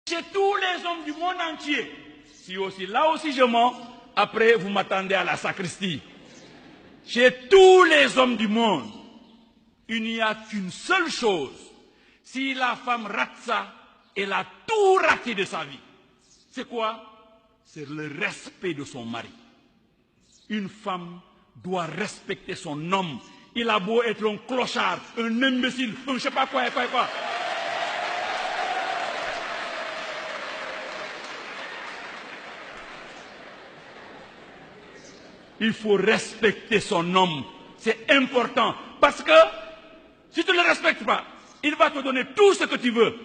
Chez tous les hommes du monde entier, si aussi là aussi je mens, après vous m'attendez à la sacristie. Chez tous les hommes du monde, il n'y a qu'une seule chose. Si la femme rate ça, elle a tout raté de sa vie. C'est quoi? C'est le respect de son mari. Une femme doit respecter son homme. Il a beau être un clochard, un imbécile, un je sais pas quoi. Il faut respecter son homme. C'est important. Parce que si tu ne le respectes pas, il va te donner tout ce que tu veux.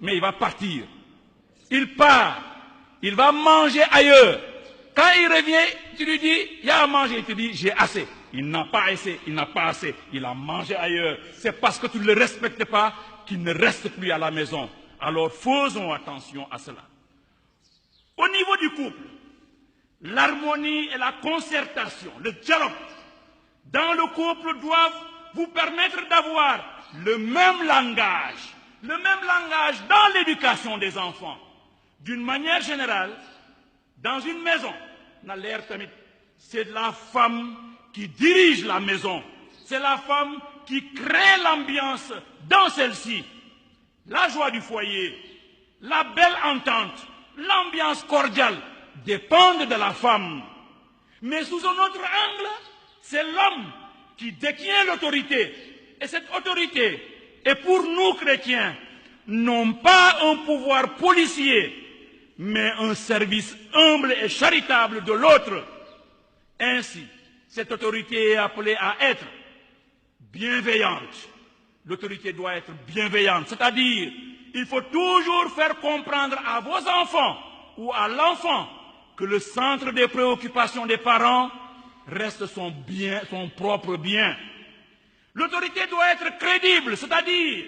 Mais il va partir. Il part. Il va manger ailleurs. Quand il revient, tu lui dis, il y a à manger. Il te dit, j'ai assez. Il n'a pas assez. Il n'a pas assez. Il a mangé ailleurs. C'est parce que tu ne le respectes pas qu'il ne reste plus à la maison. Alors faisons attention à cela. Au niveau du couple, l'harmonie et la concertation, le dialogue dans le couple doivent vous permettre d'avoir le même langage dans l'éducation des enfants. D'une manière générale, dans une maison, c'est la femme qui dirige la maison. C'est la femme qui crée l'ambiance dans celle-ci. La joie du foyer, la belle entente, l'ambiance cordiale dépendent de la femme. Mais sous un autre angle, c'est l'homme qui détient l'autorité. Et cette autorité est pour nous chrétiens, non pas un pouvoir policier, mais un service humble et charitable de l'autre. Ainsi, cette autorité est appelée à être bienveillante. L'autorité doit être bienveillante, c'est-à-dire, il faut toujours faire comprendre à vos enfants ou à l'enfant que le centre des préoccupations des parents reste son propre bien. L'autorité doit être crédible, c'est-à-dire,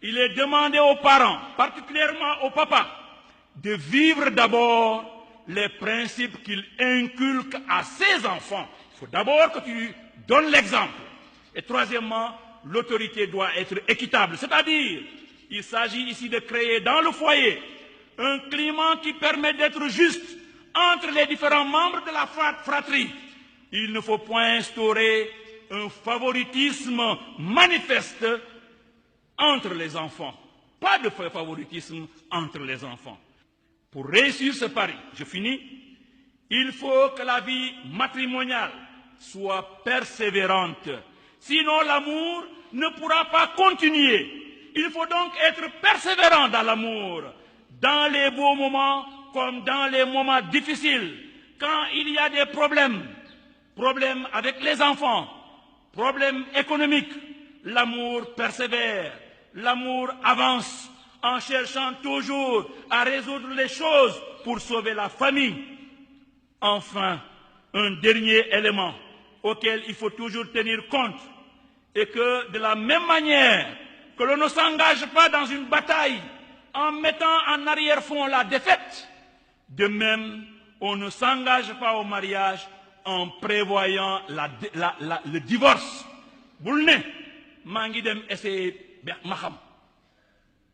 il est demandé aux parents, particulièrement au papa, de vivre d'abord les principes qu'il inculque à ses enfants. Il faut d'abord que tu donnes l'exemple. Et troisièmement, l'autorité doit être équitable, c'est-à-dire, il s'agit ici de créer dans le foyer un climat qui permet d'être juste entre les différents membres de la fratrie. Il ne faut point instaurer un favoritisme manifeste entre les enfants. Pas de favoritisme entre les enfants. Pour réussir ce pari, je finis, il faut que la vie matrimoniale soit persévérante. Sinon, l'amour ne pourra pas continuer. Il faut donc être persévérant dans l'amour, dans les beaux moments comme dans les moments difficiles. Quand il y a des problèmes avec les enfants, problèmes économiques, l'amour persévère, l'amour avance en cherchant toujours à résoudre les choses pour sauver la famille. Enfin, un dernier élément auquel il faut toujours tenir compte est que de la même manière que l'on ne s'engage pas dans une bataille en mettant en arrière-fond la défaite, de même, on ne s'engage pas au mariage en prévoyant le divorce. Il ne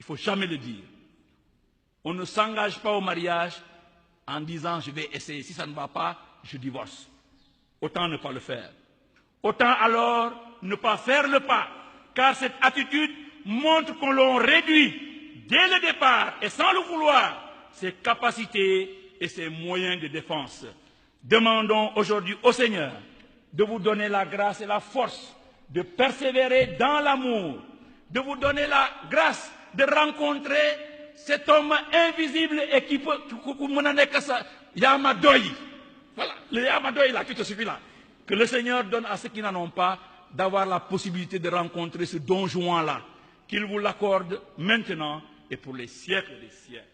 faut jamais le dire. On ne s'engage pas au mariage en disant je vais essayer, si ça ne va pas, je divorce. Autant ne pas le faire. Autant alors ne pas faire le pas, car cette attitude montre qu'on l'on réduit dès le départ et sans le vouloir ses capacités et ses moyens de défense. Demandons aujourd'hui au Seigneur de vous donner la grâce et la force de persévérer dans l'amour, de vous donner la grâce de rencontrer cet homme invisible et qui peut Yamadoyi. Voilà, le Yamadoyi là, qui te suffit là. Que le Seigneur donne à ceux qui n'en ont pas d'avoir la possibilité de rencontrer ce Don Juan là. Qu'il vous l'accorde maintenant et pour les siècles des siècles.